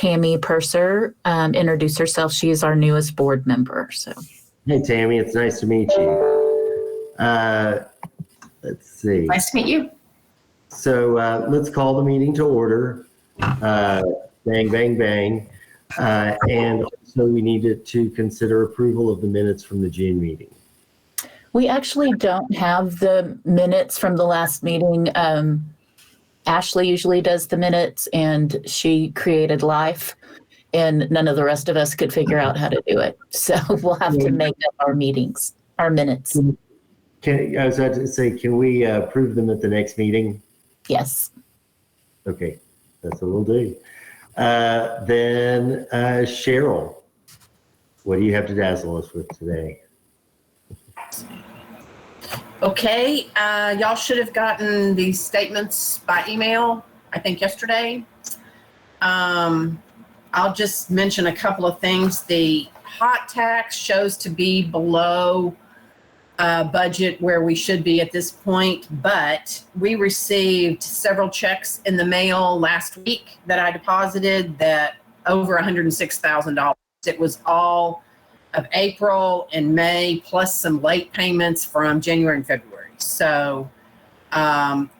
Tammy Purser introduce herself. She is our newest board member. So, hey, Tammy, it's nice to meet you. Let's see. Nice to meet you. So let's call the meeting to order. Bang, bang, bang. And also we needed to consider approval of the minutes from the June meeting. we actually don't have the minutes from the last meeting. Ashley usually does the minutes, and she created Life, and none of the rest of us could figure out how to do it. So we'll have to make up our minutes. I was about to say, can we approve them at the next meeting? Yes. Okay, that's what we'll do. Then Cheryl, what do you have to dazzle us with today? Okay, y'all should have gotten these statements by email, I think yesterday. I'll just mention a couple of things. The hot tax shows to be below budget where we should be at this point, but we received several checks in the mail last week that I deposited that over $106,000. It was all of April and May, plus some late payments from January and February. So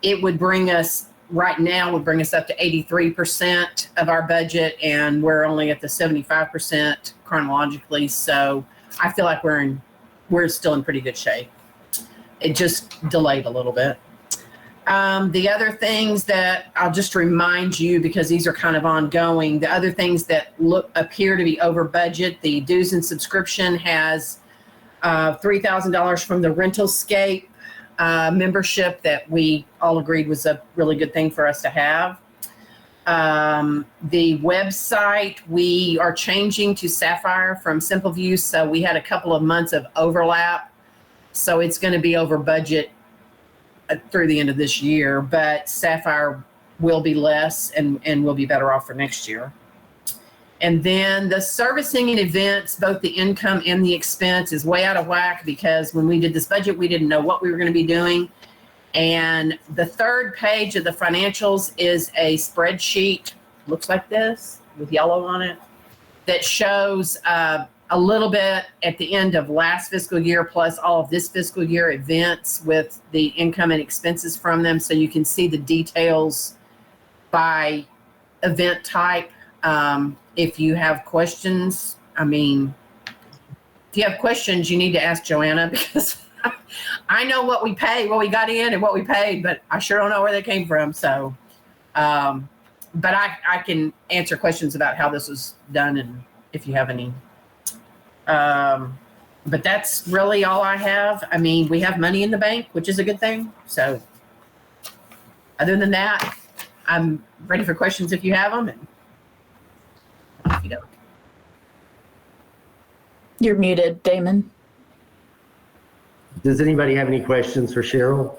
it would bring us, right now, would bring us up to 83% of our budget, and we're only at the 75% chronologically. So I feel like we're still in pretty good shape. It just delayed a little bit. The other things that I'll just remind you, because these are kind of ongoing, the other things that appear to be over budget, the dues and subscription has $3,000 from the Rentalscape membership that we all agreed was a really good thing for us to have. The website, we are changing to Sapphire from SimpleView, so we had a couple of months of overlap, so it's going to be over budget through the end of this year, but Sapphire will be less and we'll be better off for next year. And then the servicing and events, both the income and the expense, is way out of whack because when we did this budget, we didn't know what we were going to be doing. And the third page of the financials is a spreadsheet, looks like this, with yellow on it, that shows a little bit at the end of last fiscal year plus all of this fiscal year events with the income and expenses from them, so you can see the details by event type. If you have questions, if you have questions, you need to ask Joanna, because I know what we paid, what we got in and what we paid, but I sure don't know where they came from. So, but I can answer questions about how this was done and if you have any. But that's really all I have. We have money in the bank, which is a good thing. So other than that, I'm ready for questions if you have them. And off you go. You're muted, Damon. Does anybody have any questions for Cheryl?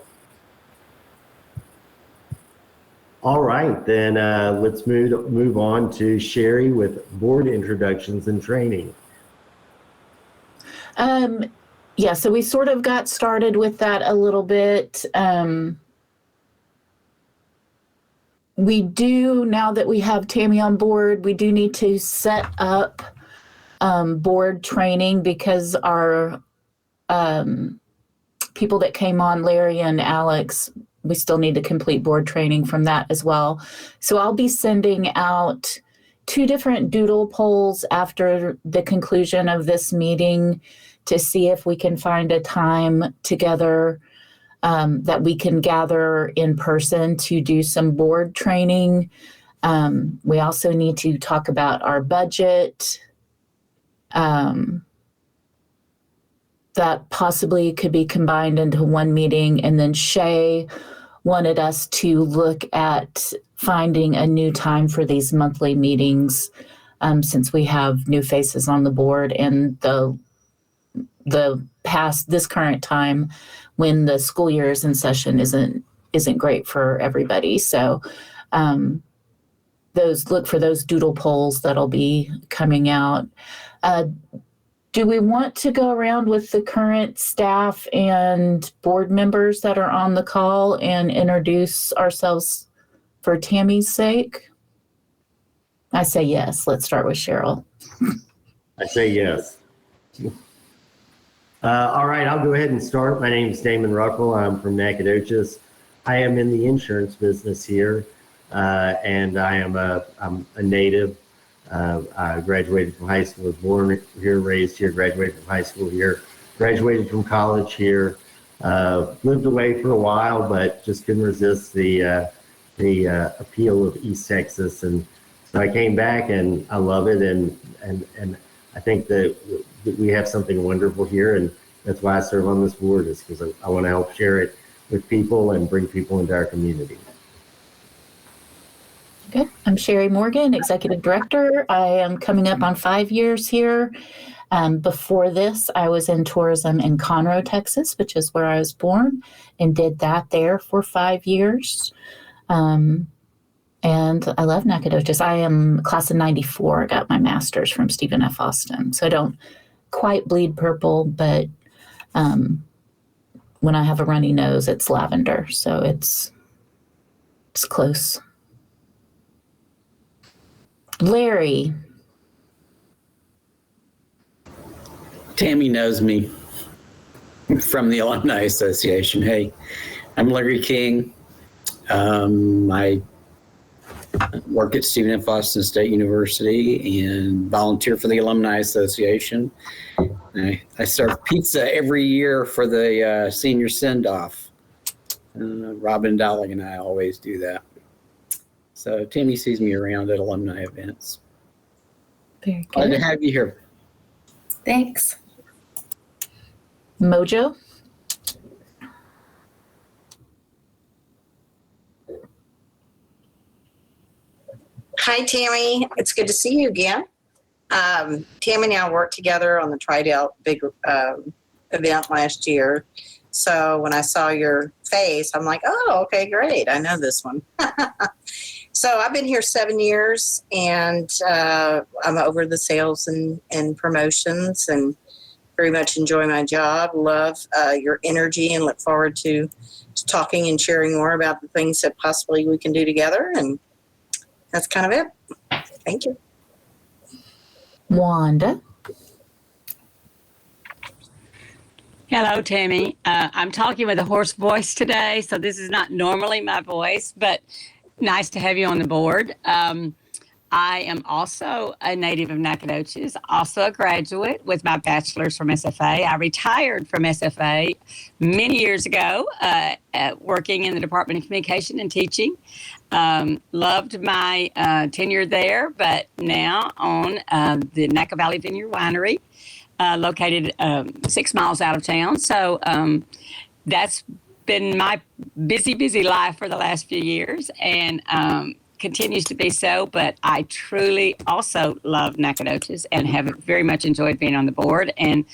All right, then let's move on to Sherry with board introductions and training. Yeah, so we sort of got started with that a little bit. We do, now that we have Tammy on board, we do need to set up board training, because our people that came on, Larry and Alex, we still need to complete board training from that as well. So I'll be sending out 2 different doodle polls after the conclusion of this meeting to see if we can find a time together that we can gather in person to do some board training. We also need to talk about our budget. That possibly could be combined into one meeting. And then Shay wanted us to look at finding a new time for these monthly meetings, since we have new faces on the board, and this current time when the school year is in session isn't great for everybody. So look for those doodle polls that'll be coming out. Do we want to go around with the current staff and board members that are on the call and introduce ourselves for Tammy's sake? I say yes. Let's start with Cheryl. I say yes. All right, I'll go ahead and start. My name is Damon Ruckle. I'm from Nacogdoches. I am in the insurance business here, and I'm a native. I graduated from high school, was born here, raised here, graduated from high school here, graduated from college here. Lived away for a while, but just couldn't resist the appeal of East Texas, and so I came back, and I love it, and I think that we have something wonderful here, and that's why I serve on this board, is because I want to help share it with people and bring people into our community. Okay, I'm Sherry Morgan, Executive Director. I am coming up on 5 years here. Before this, I was in tourism in Conroe, Texas, which is where I was born, and did that there for 5 years. And I love Nacogdoches. I am class of 94. I got my master's from Stephen F. Austin. So I don't quite bleed purple, but when I have a runny nose, it's lavender. So it's close. Larry. Tammy knows me from the Alumni Association. Hey, I'm Larry King. I work at Stephen F. Austin State University and volunteer for the Alumni Association. I serve pizza every year for the senior send-off. Robin Dowling and I always do that. So Tammy sees me around at alumni events. Very Glad good. to have you here. Thanks. Mojo. Hi, Tammy. It's good to see you again. Tammy and I worked together on the Tri-Delt big event last year. So when I saw your face, I'm like, oh, okay, great. I know this one. So I've been here 7 years, and I'm over the sales and promotions, and very much enjoy my job. Love your energy, and look forward to talking and sharing more about the things that possibly we can do together. And that's kind of it. Thank you. Wanda. Hello, Tammy. I'm talking with a hoarse voice today, so this is not normally my voice, but nice to have you on the board. I am also a native of Nacogdoches, also a graduate with my bachelor's from SFA. I retired from SFA many years ago, working in the Department of Communication and teaching. Loved my tenure there, but now on the Nacogdoches Valley Vineyard Winery, located 6 miles out of town. So that's been my busy life for the last few years, and continues to be so. But I truly also love Nacogdoches and have very much enjoyed being on the board. And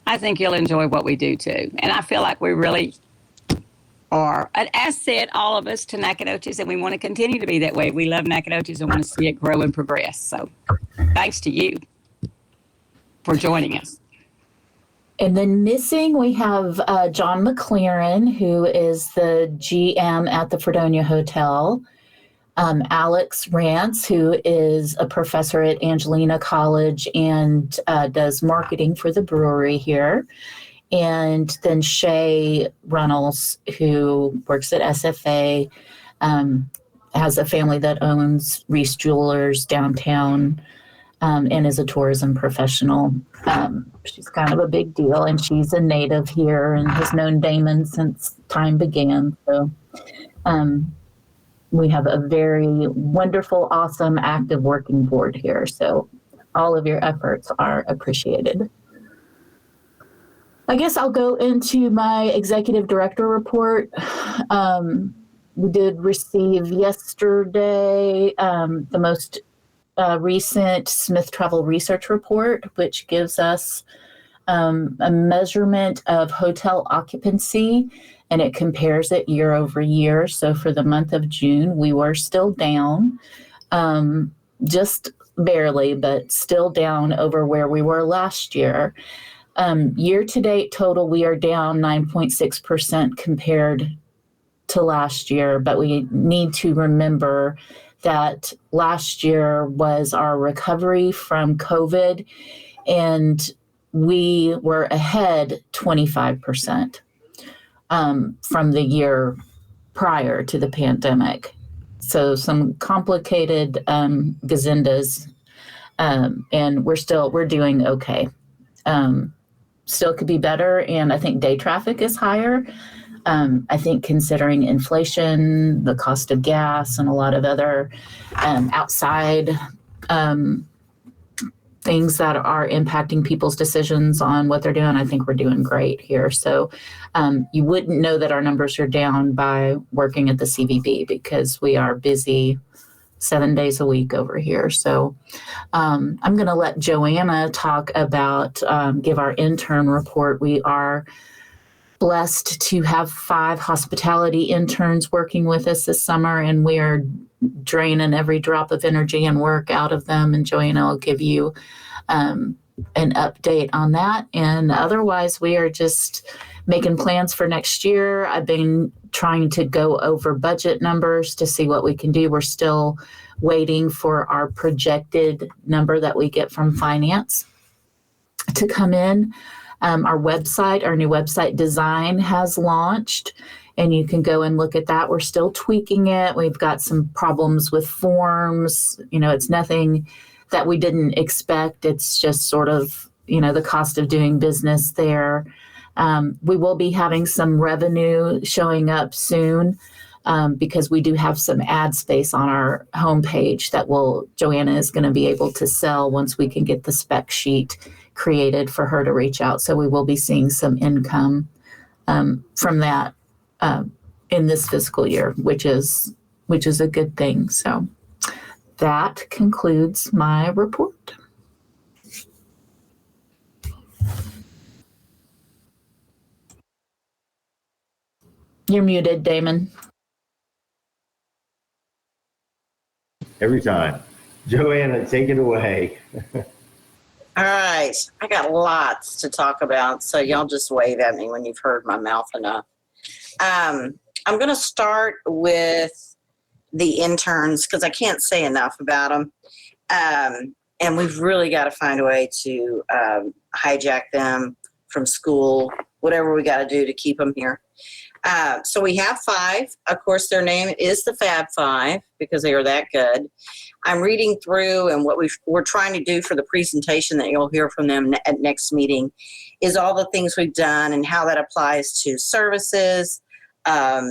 I think you'll enjoy what we do too. And I feel like we really are an asset, all of us, to Nacogdoches, and we want to continue to be that way. We love Nacogdoches and want to see it grow and progress. So thanks to you for joining us. And then missing, we have John McLaren, who is the GM at the Fredonia Hotel. Alex Rance, who is a professor at Angelina College and does marketing for the brewery here. And then Shay Runnels, who works at SFA, has a family that owns Reese Jewelers downtown, and is a tourism professional. She's kind of a big deal, and she's a native here and has known Damon since time began. So we have a very wonderful, awesome, active working board here. So all of your efforts are appreciated. I guess I'll go into my executive director report. We did receive yesterday the most recent Smith Travel Research Report, which gives us a measurement of hotel occupancy, and it compares it year over year. So for the month of June, we were still down, just barely, but still down over where we were last year. Year to date total, we are down 9.6% compared to last year, but we need to remember that last year was our recovery from COVID, and we were ahead 25% from the year prior to the pandemic. So some complicated gazindas, and we're doing okay. Still could be better, and I think day traffic is higher. I think considering inflation, the cost of gas, and a lot of other outside things that are impacting people's decisions on what they're doing, I think we're doing great here. So you wouldn't know that our numbers are down by working at the CVB, because we are busy 7 days a week over here. So I'm going to let Joanna talk about, give our intern report. We are blessed to have 5 hospitality interns working with us this summer, and we are draining every drop of energy and work out of them. And Joanna will give you an update on that. And otherwise, we are just making plans for next year. I've been trying to go over budget numbers to see what we can do. We're still waiting for our projected number that we get from finance to come in. Our website, our new website design has launched, and you can go and look at that. We're still tweaking it. We've got some problems with forms. It's nothing that we didn't expect. It's just sort of, the cost of doing business there. We will be having some revenue showing up soon, because we do have some ad space on our homepage that Joanna is going to be able to sell once we can get the spec sheet created for her to reach out. So we will be seeing some income from that in this fiscal year, which is a good thing. So that concludes my report. You're muted, Damon. Every time. Joanna, take it away. All right. I got lots to talk about, so y'all just wave at me when you've heard my mouth enough. I'm going to start with the interns, because I can't say enough about them. And we've really got to find a way to hijack them from school, whatever we got to do to keep them here. So we have 5. Of course, their name is the Fab 5, because they are that good. I'm reading through, and what we're trying to do for the presentation that you'll hear from them at next meeting is all the things we've done and how that applies to services, all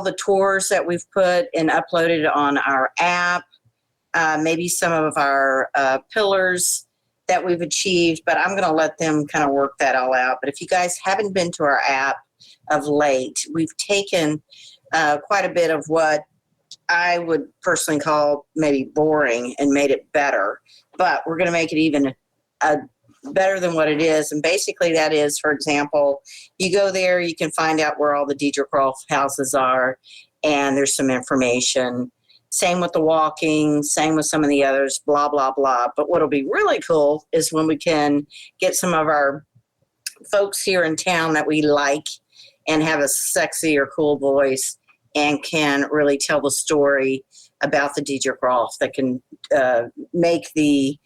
the tours that we've put and uploaded on our app, maybe some of our pillars that we've achieved, but I'm going to let them kind of work that all out. But if you guys haven't been to our app of late, we've taken quite a bit of what I would personally call maybe boring and made it better, but we're going to make it even better than what it is. And basically that is, for example, you go there, you can find out where all the Deidre Croft houses are, and there's some information. Same with the walking, same with some of the others, blah, blah, blah. But what'll be really cool is when we can get some of our folks here in town that we like and have a sexy or cool voice and can really tell the story about the Deidre Croft, that can make the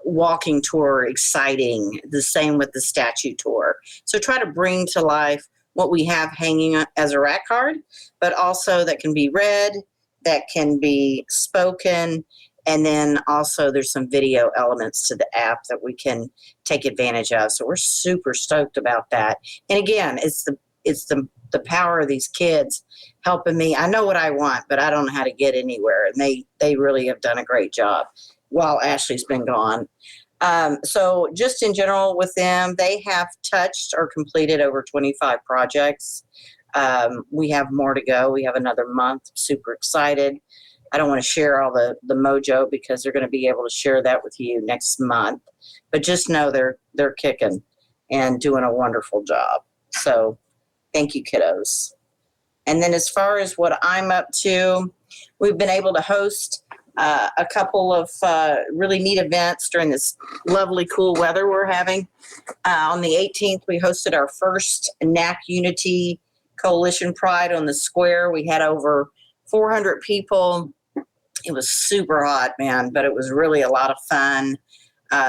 walking tour exciting. The same with the statue tour. So try to bring to life what we have hanging as a rack card, but also that can be read, that can be spoken, and then also there's some video elements to the app that we can take advantage of. So we're super stoked about that. And again, it's the power of these kids helping me. I know what I want, but I don't know how to get anywhere. And they really have done a great job while Ashley's been gone. So just in general with them, they have touched or completed over 25 projects. We have more to go. We have another month. Super excited. I don't want to share all the mojo because they're going to be able to share that with you next month. But just know they're kicking and doing a wonderful job. So thank you, kiddos. And then as far as what I'm up to, we've been able to host a couple of really neat events during this lovely, cool weather we're having. On the 18th, we hosted our first NAC Unity Coalition Pride on the square. We had over 400 people. It was super hot, man, but it was really a lot of fun.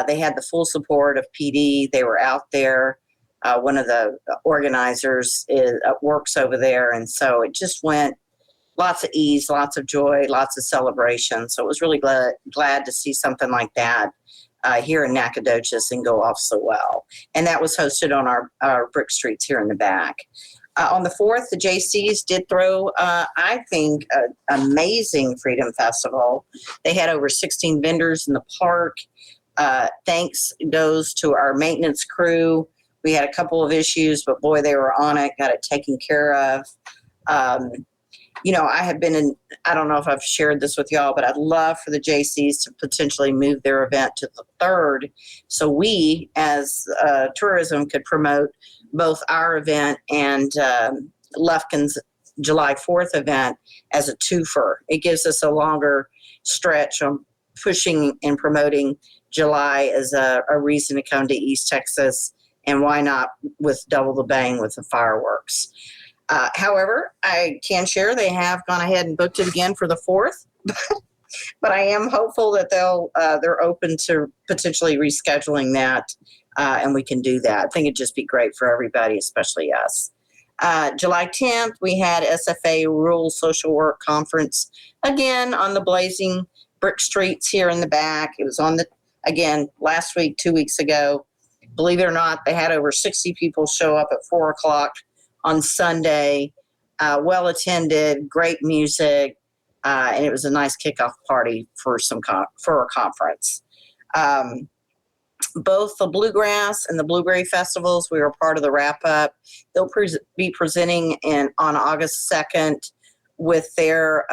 They had the full support of PD. They were out there. One of the organizers works over there. And so it just went lots of ease, lots of joy, lots of celebration. So it was really glad to see something like that here in Nacogdoches and go off so well. And that was hosted on our brick streets here in the back. On the 4th, the JCs did throw, I think, an amazing Freedom Festival. They had over 16 vendors in the park. Thanks goes to our maintenance crew. We had a couple of issues, but boy, they were on it, got it taken care of. I have been in, I don't know if I've shared this with y'all, but I'd love for the JCs to potentially move their event to the 3rd. So we, as tourism, could promote both our event and Lufkin's July 4th event as a twofer. It gives us a longer stretch on pushing and promoting July as a reason to come to East Texas, and why not with double the bang with the fireworks. However, I can share they have gone ahead and booked it again for the 4th, but I am hopeful that they're open to potentially rescheduling that, and we can do that. I think it'd just be great for everybody, especially us. July 10th, we had SFA Rural Social Work Conference again on the blazing brick streets here in the back. It was again last week, 2 weeks ago. Believe it or not, they had over 60 people show up at 4 o'clock on Sunday. Well attended, great music, and it was a nice kickoff party for a conference. Both the Bluegrass and the Blueberry Festivals, we were part of the wrap up. They'll be presenting on August 2nd with their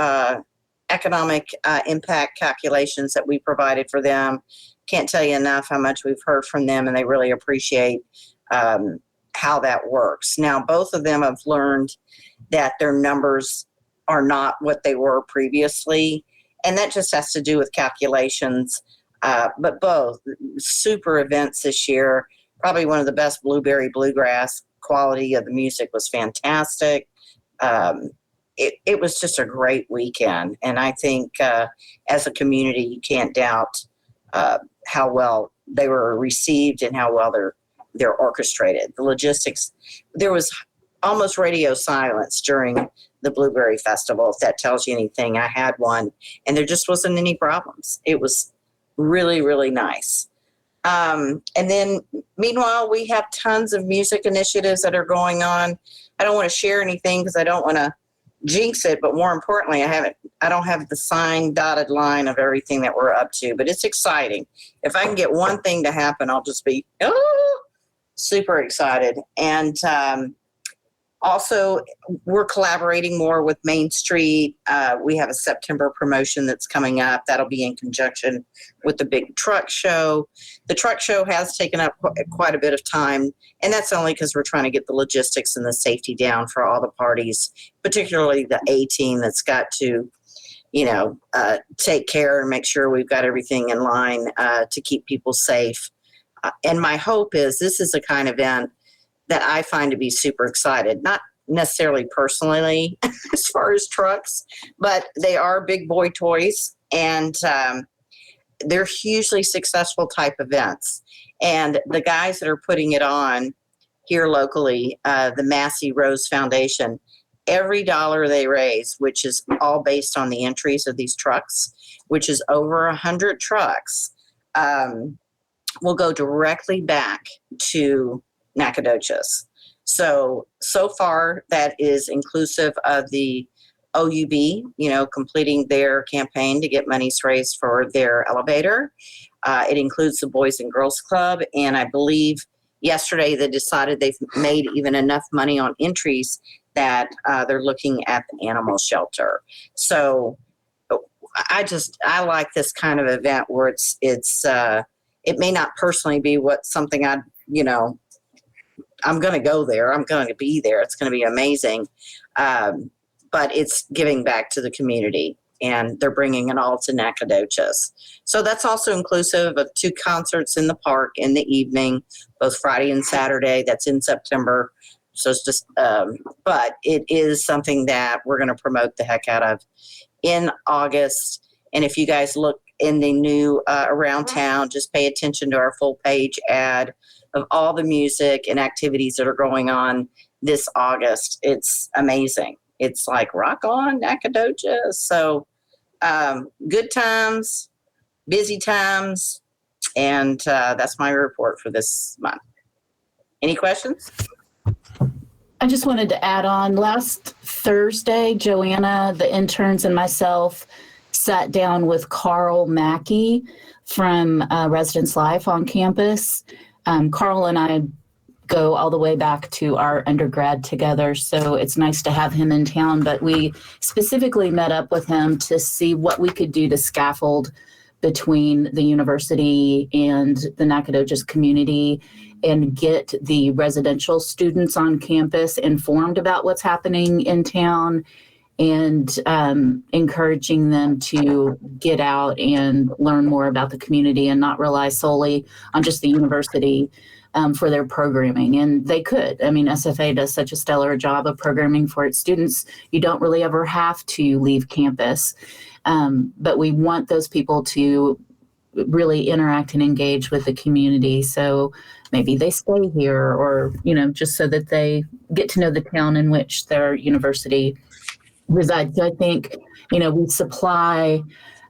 economic impact calculations that we provided for them. Can't tell you enough how much we've heard from them, and they really appreciate how that works. Now, both of them have learned that their numbers are not what they were previously, and that just has to do with calculations. But both super events this year. Probably one of the best Blueberry Bluegrass. Quality of the music was fantastic. It was just a great weekend, and I think as a community, you can't doubt how well they were received and how well they're orchestrated. The logistics, there was almost radio silence during the Blueberry Festival, if that tells you anything. I had one, and there just wasn't any problems. It was really, really nice. And then meanwhile, we have tons of music initiatives that are going on. I don't want to share anything because I don't want to jinx it, but more importantly, I don't have the signed dotted line of everything that we're up to, but it's exciting. If I can get one thing to happen, I'll just be super excited. And also, we're collaborating more with Main Street. We have a September promotion that's coming up. That'll be in conjunction with the big truck show. The truck show has taken up quite a bit of time, and that's only because we're trying to get the logistics and the safety down for all the parties, particularly the A team that's got to, take care and make sure we've got everything in line to keep people safe. And my hope is this is the kind of event that I find to be super excited, not necessarily personally as far as trucks, but they are big boy toys, and they're hugely successful type events. And the guys that are putting it on here locally, the Massey Rose Foundation, every dollar they raise, which is all based on the entries of these trucks, which is over 100 trucks, will go directly back to Nacogdoches. So far that is inclusive of the OUB, completing their campaign to get monies raised for their elevator. It includes the Boys and Girls Club, and I believe yesterday they decided they've made even enough money on entries that they're looking at the animal shelter. So I like this kind of event where it may not personally be something I'm going to go there. I'm going to be there. It's going to be amazing. But it's giving back to the community, and they're bringing it all to Nacogdoches. So that's also inclusive of 2 concerts in the park in the evening, both Friday and Saturday. That's in September So it's just, but it is something that we're going to promote the heck out of in August. And if you guys look in the new around town, just pay attention to our full page ad of all the music and activities that are going on this August. It's amazing. It's like rock on Nacogdoches. So good times, busy times, and that's my report for this month. Any questions? I just wanted to add on, last Thursday, Joanna, the interns, and myself sat down with Carl Mackey from Residence Life on campus. Carl and I go all the way back to our undergrad together, so it's nice to have him in town. But we specifically met up with him to see what we could do to scaffold between the university and the Nacogdoches community and get the residential students on campus informed about what's happening in town, and encouraging them to get out and learn more about the community and not rely solely on just the university for their programming. And they could. I mean, SFA does such a stellar job of programming for its students. You don't really ever have to leave campus. But we want those people to really interact and engage with the community. So maybe they stay here, or, just so that they get to know the town in which their university resides. So I think, we supply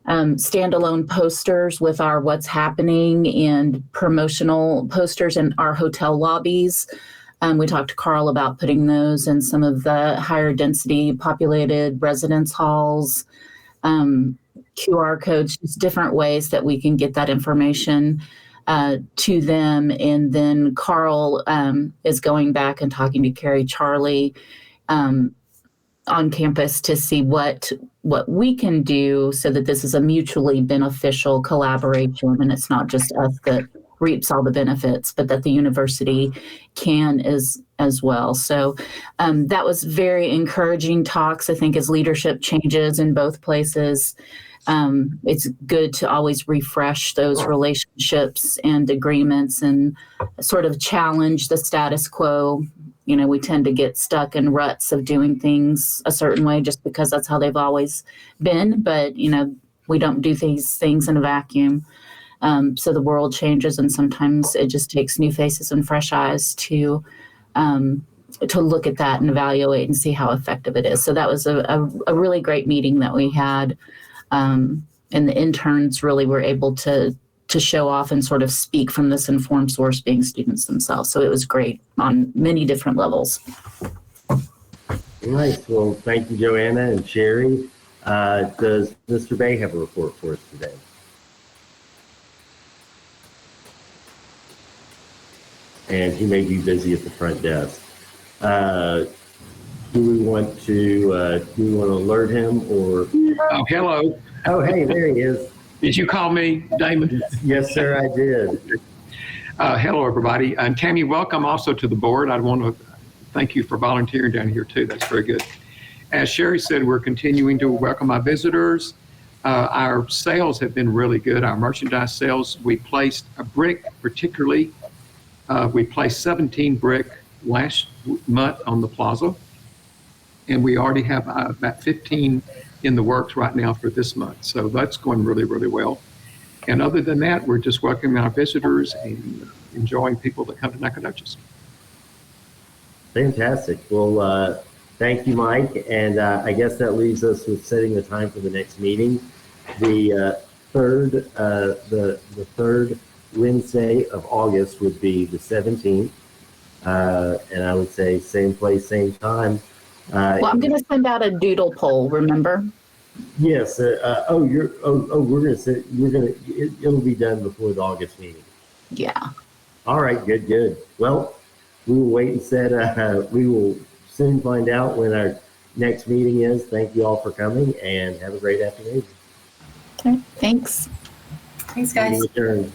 standalone posters with our what's happening and promotional posters in our hotel lobbies. We talked to Carl about putting those in some of the higher density populated residence halls. QR codes, just different ways that we can get that information to them. And then Carl is going back and talking to Carrie Charlie on campus to see what we can do so that this is a mutually beneficial collaboration, and it's not just us that reaps all the benefits, but that the university can as well. So that was very encouraging talks. I think as leadership changes in both places, it's good to always refresh those relationships and agreements and sort of challenge the status quo. We tend to get stuck in ruts of doing things a certain way just because that's how they've always been. But, we don't do these things in a vacuum. So the world changes, and sometimes it just takes new faces and fresh eyes to look at that and evaluate and see how effective it is. So that was a really great meeting that we had. And the interns really were able to show off and sort of speak from this informed source, being students themselves. So it was great on many different levels. Nice. Well, thank you, Joanna and Sherry. Does Mr. Bay have a report for us today? And he may be busy at the front desk. Do we want to alert him, or? Oh, hello. Oh, hey, there he is. Did you call me, Damon? Yes, sir, I did. Hello, everybody. And Tammy, welcome also to the board. I want to thank you for volunteering down here, too. That's very good. As Sherry said, we're continuing to welcome our visitors. Our sales have been really good. Our merchandise sales, we placed a brick particularly. We placed 17 brick last month on the plaza. And we already have about 15 in the works right now for this month. So that's going really, really well. And other than that, we're just welcoming our visitors and enjoying people that come to Nacogdoches. Fantastic. Well, thank you, Mike. And I guess that leaves us with setting the time for the next meeting. The third Wednesday of August would be the 17th. And I would say same place, same time. Well, I'm going to send out a doodle poll, remember? Yes. We're going to it'll be done before the August meeting. Yeah. All right. Good. Well, we will wait and set, we will soon find out when our next meeting is. Thank you all for coming, and have a great afternoon. Okay, thanks. Thanks, guys. Meeting adjourned.